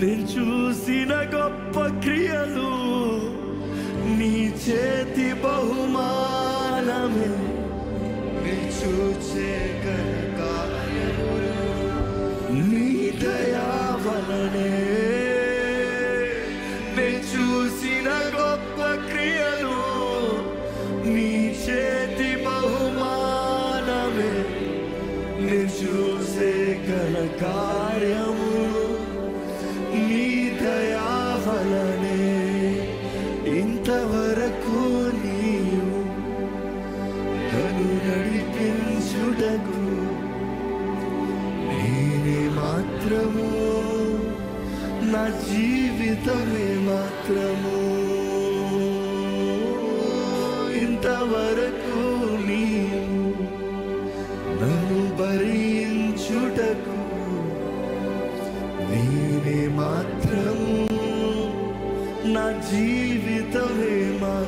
నేను చూసిన గొప్ప క్రియలు నీ చేతి బహుమానమే. నీ చూచే కార్యములు నీ దయా వలనే. నేను చూసిన గొప్ప క్రియలు నీ చేతి బహుమానమే. నేను చూసే ఘన కార్యములు నీ దయా వలనే. ఇంతవరకు నీవు నన్ను నడిపించుటకు నేనే మాత్రము, నా జీవితమే మాత్రము. ఇంతవరకు నీవు నన్ను భరించుటకు నేనే మాత్రము, నా జీవితమే మాత్రము.